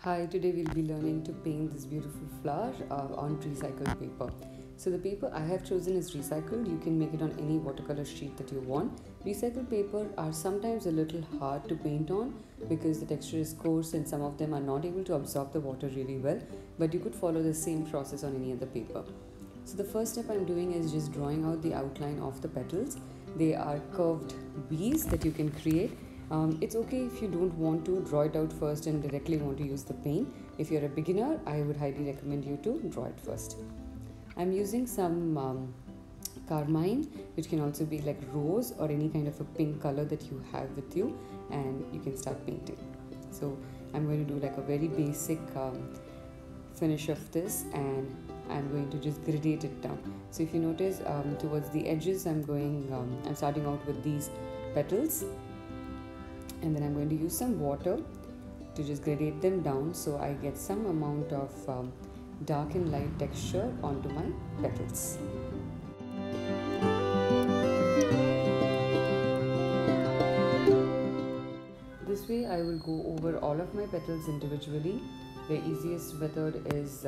Hi, today we'll be learning to paint this beautiful flower on recycled paper. So the paper I have chosen is recycled. You can make it on any watercolor sheet that you want. Recycled paper are sometimes a little hard to paint on because the texture is coarse and some of them are not able to absorb the water really well, but you could follow the same process on any other paper. So the first step I'm doing is just drawing out the outline of the petals. They are curved V's that you can create. It's okay if you don't want to draw it out first and directly want to use the paint. If you're a beginner, I would highly recommend you to draw it first. I'm using some carmine, which can also be like rose or any kind of a pink color that you have with you, and you can start painting. So I'm going to do like a very basic finish of this, and I'm going to just gradate it down. So if you notice towards the edges, I'm starting out with these petals, and then I'm going to use some water to just gradate them down so I get some amount of dark and light texture onto my petals. This way I will go over all of my petals individually. The easiest method is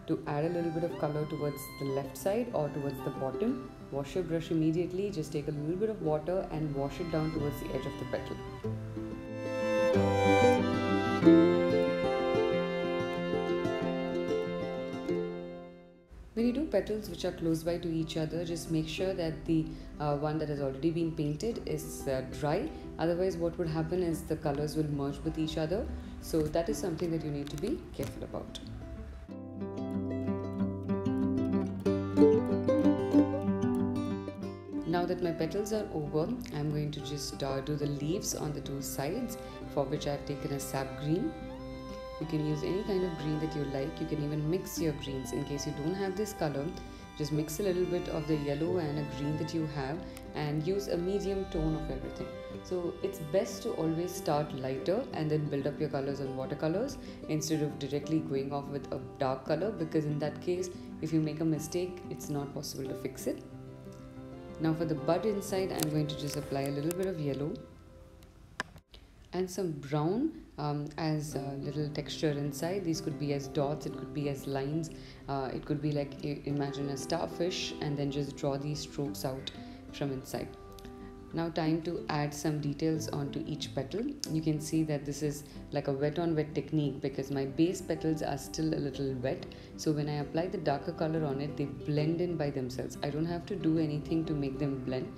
to add a little bit of color towards the left side or towards the bottom. Wash your brush immediately, just take a little bit of water and wash it down towards the edge of the petal. When you do petals which are close by to each other, just make sure that the one that has already been painted is dry. Otherwise, what would happen is the colors will merge with each other. So that is something that you need to be careful about. Now that my petals are over, I'm going to just do the leaves on the two sides, for which I've taken a sap green. You can use any kind of green that you like. You can even mix your greens. In case you don't have this color, just mix a little bit of the yellow and a green that you have and use a medium tone of everything. So it's best to always start lighter and then build up your colors on watercolors instead of directly going off with a dark color, because in that case, if you make a mistake, it's not possible to fix it. Now for the bud inside, I'm going to just apply a little bit of yellow and some brown as a little texture inside. These could be as dots, it could be as lines, it could be like, imagine a starfish and then just draw these strokes out from inside. Now time to add some details onto each petal. You can see that this is like a wet on wet technique because my base petals are still a little wet. So when I apply the darker color on it, they blend in by themselves. I don't have to do anything to make them blend.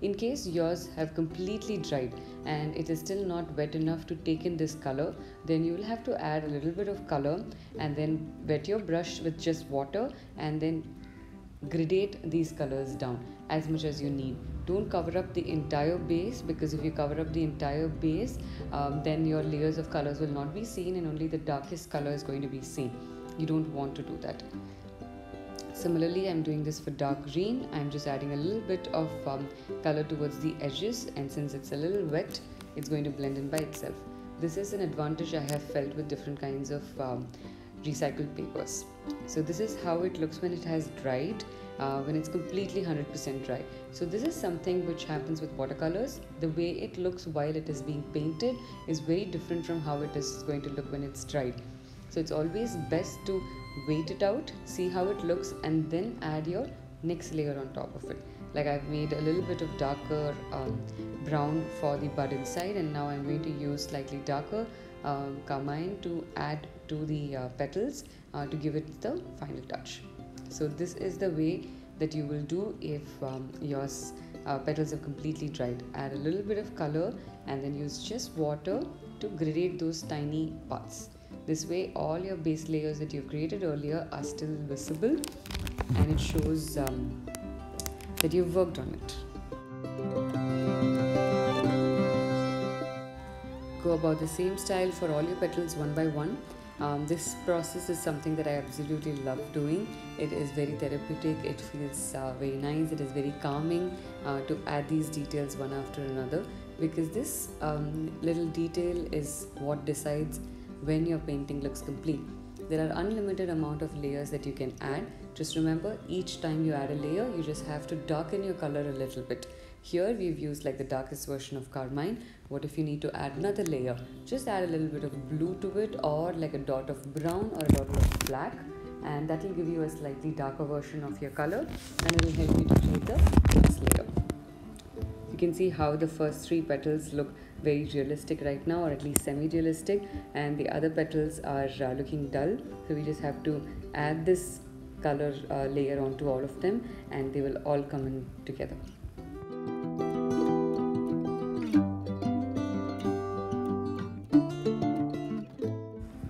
In case yours have completely dried and it is still not wet enough to take in this color, then you will have to add a little bit of color and then wet your brush with just water and then gradate these colors down as much as you need. Don't cover up the entire base, because if you cover up the entire base, then your layers of colors will not be seen and only the darkest color is going to be seen. You don't want to do that. Similarly, I'm doing this for dark green. I'm just adding a little bit of color towards the edges, and since it's a little wet, it's going to blend in by itself. This is an advantage I have felt with different kinds of recycled papers. So this is how it looks when it has dried, when it's completely 100% dry. So this is something which happens with watercolors. The way it looks while it is being painted is very different from how it is going to look when it's dried. So it's always best to wait it out, see how it looks, and then add your next layer on top of it. Like I've made a little bit of darker brown for the bud inside, and now I'm going to use slightly darker carmine to add to the petals to give it the final touch. So this is the way that you will do if your petals have completely dried. Add a little bit of color and then use just water to gradate those tiny parts. This way all your base layers that you've created earlier are still visible and it shows that you've worked on it. Go about the same style for all your petals one by one. This process is something that I absolutely love doing. It is very therapeutic, it feels very nice, it is very calming to add these details one after another, because this little detail is what decides when your painting looks complete. There are unlimited amount of layers that you can add. Just remember, each time you add a layer, you just have to darken your color a little bit. Here we've used like the darkest version of carmine. What if you need to add another layer? Just add a little bit of blue to it, or like a dot of brown or a dot of black, and that will give you a slightly darker version of your color, and it will help you to create the next layer. You can see how the first 3 petals look very realistic right now, or at least semi-realistic, and the other petals are looking dull. So we just have to add this color layer onto all of them, and they will all come in together.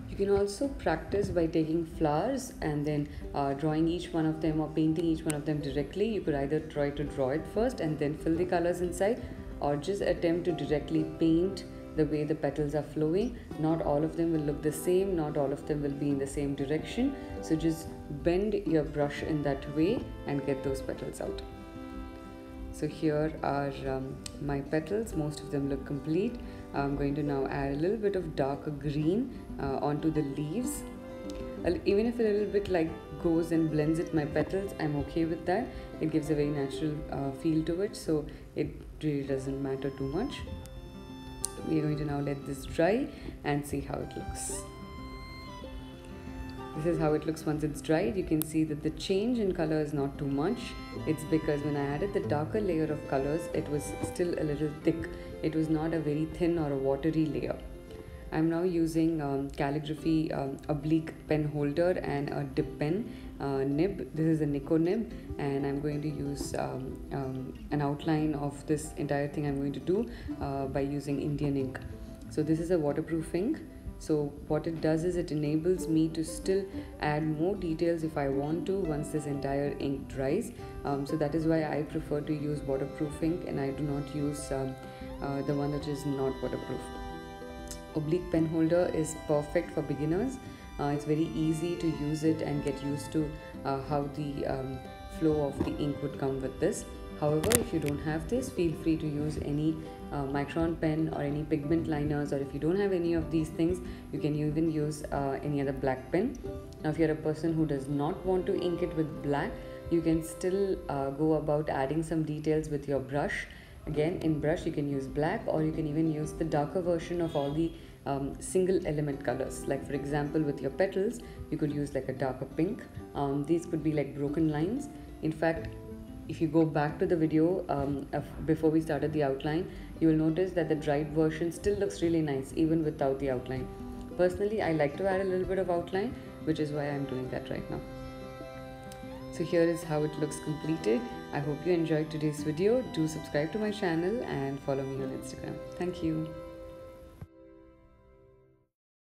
You can also practice by taking flowers and then drawing each one of them or painting each one of them directly. You could either try to draw it first and then fill the colors inside, or just attempt to directly paint the way the petals are flowing. Not all of them will look the same, not all of them will be in the same direction. So just bend your brush in that way and get those petals out. So here are my petals. Most of them look complete. I'm going to now add a little bit of darker green onto the leaves. Even if a little bit like goes and blends with my petals, I'm okay with that. It gives a very natural feel to it, so it really doesn't matter too much. We are going to now let this dry and see how it looks. This is how it looks once it's dried. You can see that the change in color is not too much. It's because when I added the darker layer of colors, it was still a little thick. It was not a very thin or a watery layer. I'm now using calligraphy oblique pen holder and a dip pen nib. This is a Nico nib, and I'm going to use an outline of this entire thing I'm going to do by using Indian ink. So this is a waterproof ink. So what it does is it enables me to still add more details if I want to once this entire ink dries. So that is why I prefer to use waterproof ink, and I do not use the one that is not waterproof. Oblique pen holder is perfect for beginners. It's very easy to use it and get used to how the flow of the ink would come with this. However, if you don't have this, feel free to use any micron pen or any pigment liners, or if you don't have any of these things, you can even use any other black pen. Now if you're a person who does not want to ink it with black, you can still go about adding some details with your brush. Again, in brush you can use black, or you can even use the darker version of all the single element colors. Like for example, with your petals you could use like a darker pink. These could be like broken lines. In fact, if you go back to the video before we started the outline, you will notice that the dried version still looks really nice even without the outline. Personally, I like to add a little bit of outline, which is why I'm doing that right now. So here is how it looks completed. I hope you enjoyed today's video. Do subscribe to my channel and follow me on Instagram. Thank you.